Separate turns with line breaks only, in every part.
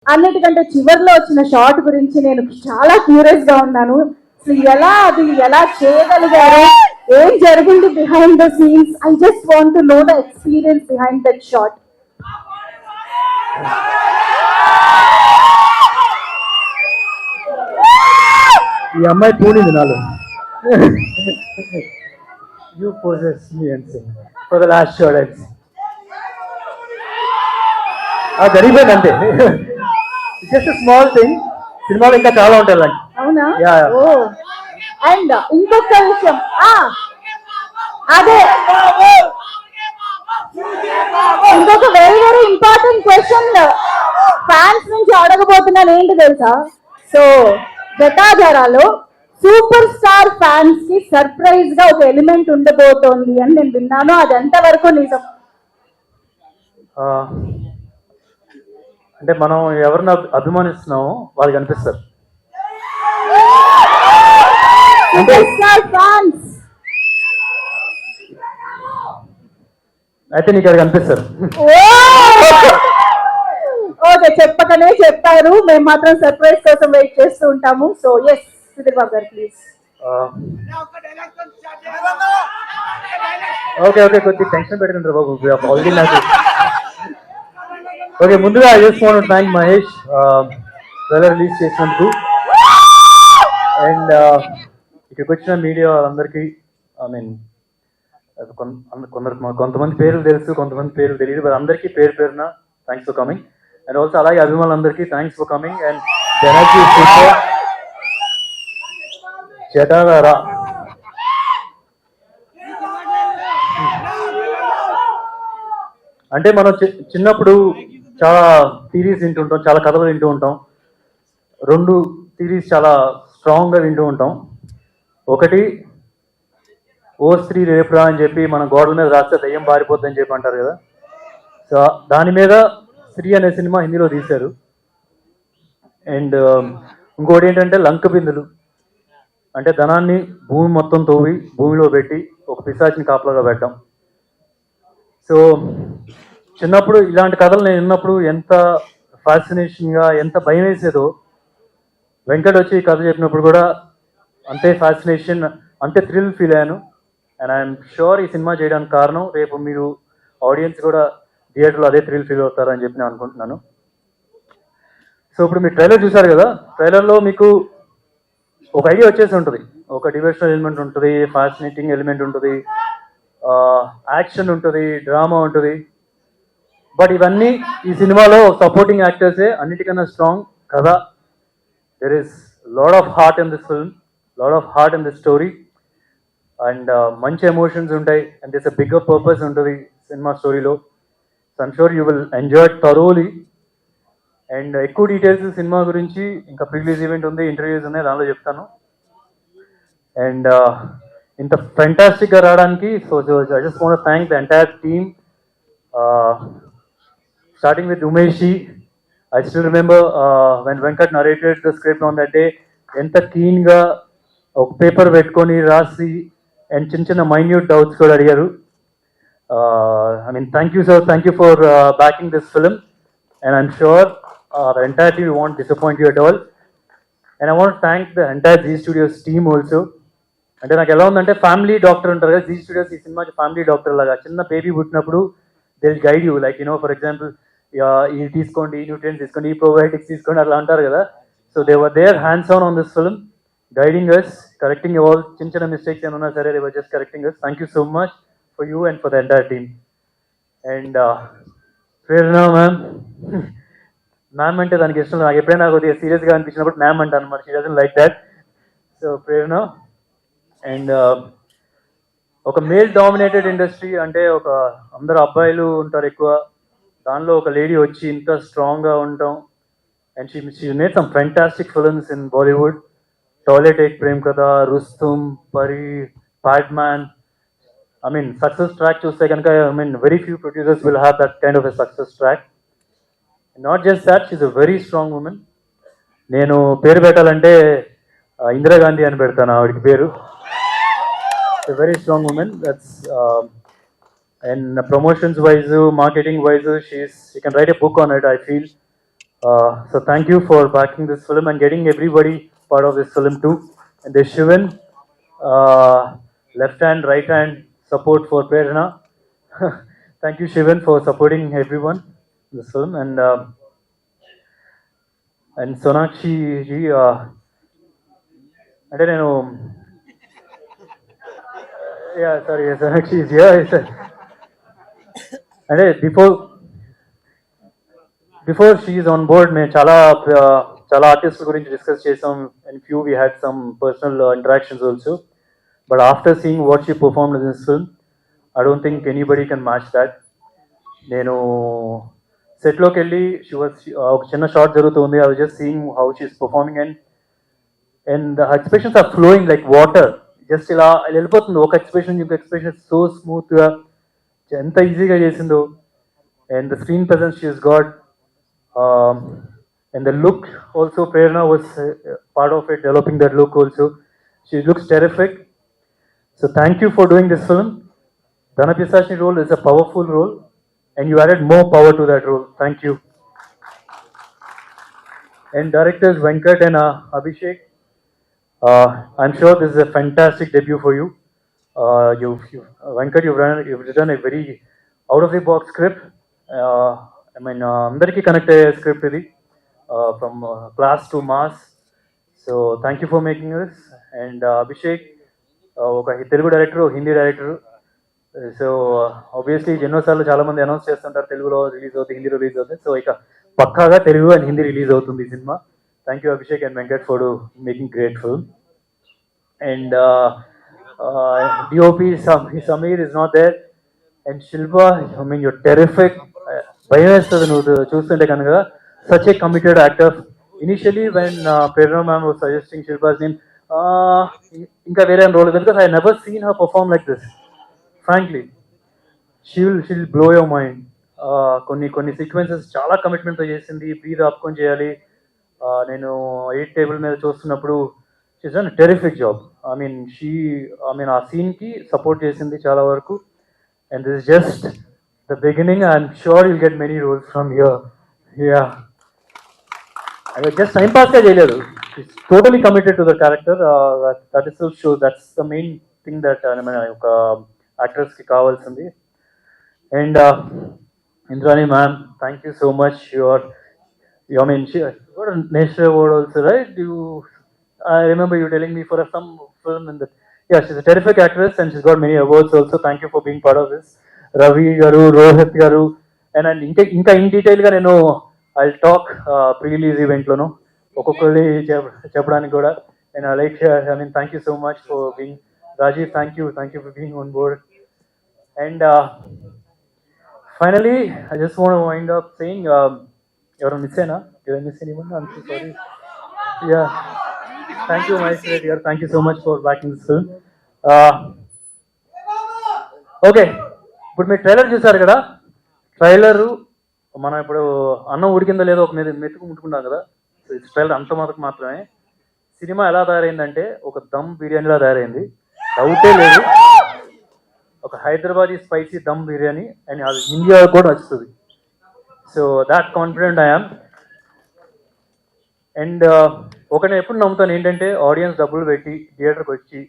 అన్నిటికంటే చివర్లో వచ్చిన షాట్ గురించి నేను చాలా క్యూరియస్ గా ఉన్నాను. అసలు ఎలా చేయగలిగారు, ఏం జరిగింది behind the scenes? I just want to know the experience behind that shot.
ఈ అమ్మాయి పూనింది నాలో. You poses me and sing for the last shot. జరిగిపోయింది అంతే. Just small thing. సినిమాలో ఇంకా చాలా ఉంటాయి.
అవునా? ఓ అండ్ ఇంకొక విషయం, అదే ఇంకొక వెరీ ఇంపార్టెంట్ క్వశ్చన్ ఫ్యాన్స్ నుంచి అడగబోతున్నాను. ఏంటి తెలుసా? సో జటాజరాలో సూపర్ స్టార్ ఫ్యాన్స్ కి సర్ప్రైజ్ గా ఒక ఎలిమెంట్ ఉండబోతోంది అని నేను విన్నాను. అది ఎంతవరకు నిజం?
అంటే మనం ఎవరిని అభిమానిస్తున్నామో వాళ్ళకి అనిపిస్తారు. అయితే నీకు అది కనిపిస్తారు.
ఓకే, చెప్పకనే చెప్పారు. మేము మాత్రం సర్ప్రైజ్ కోసం వెయిట్ చేస్తూ ఉంటాము. సో ఎస్, సుధీర్ బాబు గారు ప్లీజ్.
ఓకే కొద్దిగా టెన్షన్ పెట్టండి బాబు. ఆల్రెడీ నాకు ఓకే. ముందుగా I just want to thank Mahesh trailer release చేసినందుకు. అండ్ ఇక్కడికి వచ్చిన మీడియా వాళ్ళందరికీ, ఐ మీన్ కొంతమంది పేర్లు తెలుసు, కొంతమంది పేర్లు తెలియదు, బట్ అందరికీ పేరున thanks for coming. And also అలాగే అభిమానులందరికీ థ్యాంక్స్ ఫర్ కమింగ్. అండ్ జనర్జీ జటారా అంటే మనం చిన్నప్పుడు చాలా థీరీస్ వింటూ ఉంటాం, చాలా కథలు వింటూ ఉంటాం. 2 థీరీస్ చాలా స్ట్రాంగ్గా వింటూ ఉంటాం. ఒకటి, ఓ స్త్రీ రేపురా అని చెప్పి మన గోడల మీద రాస్తే దయ్యం పారిపోద్దని చెప్పి అంటారు కదా. సో దాని మీద స్త్రీ అనే సినిమా హిందీలో తీశారు. అండ్ ఇంకోటి ఏంటంటే లంక బిందులు, అంటే ధనాన్ని భూమి మొత్తం తవ్వి భూమిలో పెట్టి ఒక పిశాచిని కాపలాగా పెట్టాం. సో చిన్నప్పుడు ఇలాంటి కథలు నేను విన్నప్పుడు ఎంత ఫ్యాసినేషన్గా, ఎంత భయం వేసేదో. వెంకట్ వచ్చి ఈ కథ చెప్పినప్పుడు కూడా అంతే ఫ్యాసినేషన్, అంతే థ్రిల్ ఫీల్ అయ్యాను. అండ్ ఐఎమ్ షూర్ ఈ సినిమా చేయడానికి కారణం రేపు మీరు ఆడియన్స్ కూడా థియేటర్లో అదే థ్రిల్ ఫీల్ అవుతారని చెప్పి నేను అనుకుంటున్నాను. సో ఇప్పుడు మీరు ట్రైలర్ చూసారు కదా, ట్రైలర్లో మీకు ఒక ఐడియా వచ్చేసి ఉంటుంది. ఒక డివోషనల్ ఎలిమెంట్ ఉంటుంది, ఫ్యాసినేటింగ్ ఎలిమెంట్ ఉంటుంది, యాక్షన్ ఉంటుంది, డ్రామా ఉంటుంది. బట్ ఇవన్నీ ఈ సినిమాలో సపోర్టింగ్ యాక్టర్సే. అన్నిటికన్నా స్ట్రాంగ్ కథ. There is lot of heart in this film, lot of heart in this story. And మంచి ఎమోషన్స్ ఉంటాయి. And this a bigger purpose ఉంటుంది సినిమా స్టోరీలో. So I'm sure you will enjoy thoroughly. And ఎక్కువ details cinema గురించి ఇంకా ప్రీలీజ్ event ఉంది, interviews ఉన్నాయి, దానిలో చెప్తాను. అండ్ ఇంత ఫెంటాస్టిక్గా రావడానికి so I just want to thank the entire team, starting with Umeshi. I still remember when Venkat narrated the script on that day, ఎంత keen-గా ఒక పేపర్ పెట్టుకొని రాసి అండ్ చిన్న మైన్యూట్ డౌట్స్ కూడా అడిగారు. I mean, thank you sir, thank you for backing this film, and I'm sure the entire team won't disappoint you at all. And I want to thank the entire Zee Studios team also. అంటే నాకు ఎలా ఉందంటే family doctor ఉంటారు కదా, Zee Studios ఈ సినిమాకి family doctor లాగా. చిన్న బేబీ పుట్టినప్పుడు they will guide you, like for example ఇది తీసుకోండి, ఈ న్యూట్రియంట్స్ తీసుకోండి, ఈ ప్రోబయోటిక్స్ తీసుకోండి, అట్లా అంటారు కదా. So they were there hands on this film, guiding us, correcting all చిన్న మిస్టేక్స్ ఏమన్నా సరే, they were just correcting us. Thank you so much for you and for the entire team. And Prerna ma'am అంటే దానికి ఇష్టం. నాకు ఎప్పుడైనా కొద్దిగా సీరియస్గా అనిపించినప్పుడు మ్యామ్ అంటాను అనమాట. She doesn't like that. So Prerana. And ఒక మేల్ డామినేటెడ్ ఇండస్ట్రీ అంటే ఒక అందరు అబ్బాయిలు ఉంటారు ఎక్కువ, దానిలో ఒక లేడీ వచ్చి ఇంత స్ట్రాంగ్గా ఉంటాం. And she made some fantastic films in Bollywood. Toilet Ek Prem Katha, Rustom, Pari, Padman. I mean, success track చూస్తే కనుక, I mean, very few producers will have that kind of a success track. And not just that, she's a very strong woman. నేను పేరు పెట్టాలంటే ఇందిరాగాంధీ అని పెడతాను ఆవిడకి పేరు. A very strong woman. That's and promotions wise, marketing wise, she can write a book on it, I feel. So thank you for backing this film and getting everybody part of this film too. And there's Shivan, left hand, right hand support for Prerna. Thank you, Shivan, for supporting everyone in this film. And Sonakshi ji, అంటే నేను sorry Sonakshi is here. అంటే before she is on board మేము చాలా artist గురించి discuss చేసాం and few we had some personal interactions also but after seeing what she perform in this film I don't think anybody can match that. నేను సెట్లోకి వెళ్ళి ఒక చిన్న short జరుగుతుంది. I was just seeing how she's performing and the expressions are flowing like water. Just ఇలా వెళ్ళిపోతుంది ఒక expression ఇంకొక ఎక్స్ప్రెషన్ సో స్మూత్గా ఎంత ఈజీగా చేసిందో. And the screen presence she is got. And the look also, Prerna was part of it, developing that look also. She looks terrific. So thank you for doing this film. Dhana Pisashni role is a powerful role and you added more power to that role. Thank you. And directors Venkat and Abhishek, I'm sure this is a fantastic debut for you. Venkat, you've written a very out of the box script. I mean, అందరికీ connect అయ్యే script ఇది, from class to mass. So thank you for making this. And Abhishek ఒక Telugu director, Hindi director. So obviously ఎన్నోసార్లు చాలామంది announce చేస్తుంటారు తెలుగులో release అవుతుంది, హిందీలో రిలీజ్ అవుతుంది. సో ఇక పక్కాగా తెలుగు అండ్ హిందీ రిలీజ్ అవుతుంది ఈ సినిమా. Thank you Abhishek and Venkat for making great film. And DOP Sameer is not there. And Shilpa, I mean you're terrific. భయం వేస్తుంది నువ్వు చూస్తుంటే కనుక. Such a committed actor. Initially when Prerna ma'am was suggesting Shilpa's name, ఇంకా వేరే role, because I never seen her perform like this. Frankly she'll blow your mind. కొన్ని sequences చాలా కమిట్మెంట్తో చేసింది, బ్రీత్ ఆపుకొని చేయాలి. నేను ఎయిట్ టేబుల్ మీద చూస్తున్నప్పుడు she's done terrific job. I mean ఆ సీన్కి సపోర్ట్ చేసింది చాలా వరకు. And this is just the beginning. I'm sure you'll get many roles from here. Yeah. I was just time pass ka cheyaledu. She's totally committed to the character. That itself shows that's the main thing that oka actress ki kavalsindi. And Indrani ma'am, thank you so much. I mean, she got a national award also, right? I remember you telling me for some film in that. Yeah, she's a terrific actress and she's got many awards also. Thank you for being part of this. Ravi garu, Rohit garu, and inka in detail ga nenu I'll talk pre-release event lo no okokolli cheppadaniki kuda. And I mean, thank you so much for being Rajiv. Thank you for being on board. And finally, I just want to wind up saying, you're on miss na? Did I miss anyone? I'm so sorry. Yeah. Thank you, my dear. Thank you so much for backing this film. Okay, ఇప్పుడు మీరు trailer చూసారు కదా. Trailer మనం ఇప్పుడు అన్నం ఉడికిందో లేదో ఒక మెతుకు ముట్టుకుంటాం కదా. సో ఈ ట్రైలర్ అంత మటుకు మాత్రమే. సినిమా ఎలా తయారైందంటే ఒక దమ్ బిర్యానీలా తయారైంది, డౌటే లేదు. ఒక హైదరాబాదీ స్పైసీ దమ్ బిర్యానీ, అండ్ అది ఇండియా కూడా నచ్చుతుంది. So that confident I am. And ఒకటి ఎప్పుడు నమ్ముతాను ఏంటంటే, ఆడియన్స్ డబ్బులు పెట్టి థియేటర్కి వచ్చి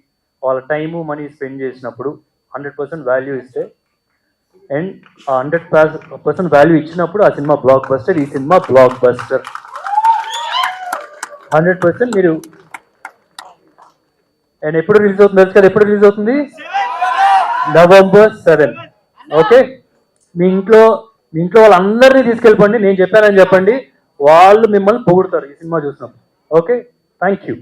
వాళ్ళ టైము మనీ స్పెండ్ చేసినప్పుడు 100% వాల్యూ ఇస్తే, అండ్ ఆ 100% వాల్యూ ఇచ్చినప్పుడు ఆ సినిమా బ్లాక్ బస్టర్. ఈ సినిమా బ్లాక్ బస్టర్ 100%. మీరు అండ్ ఎప్పుడు రిలీజ్ అవుతుంది తెలుసు కదా? ఎప్పుడు రిలీజ్ అవుతుంది? November 7. ఓకే, మీ ఇంట్లో వాళ్ళందరినీ తీసుకెళ్ళిపోండి, నేను చెప్పానని చెప్పండి, వాళ్ళు మిమ్మల్ని పొగుడుతారు ఈ సినిమా చూసినప్పుడు. Okay, thank you.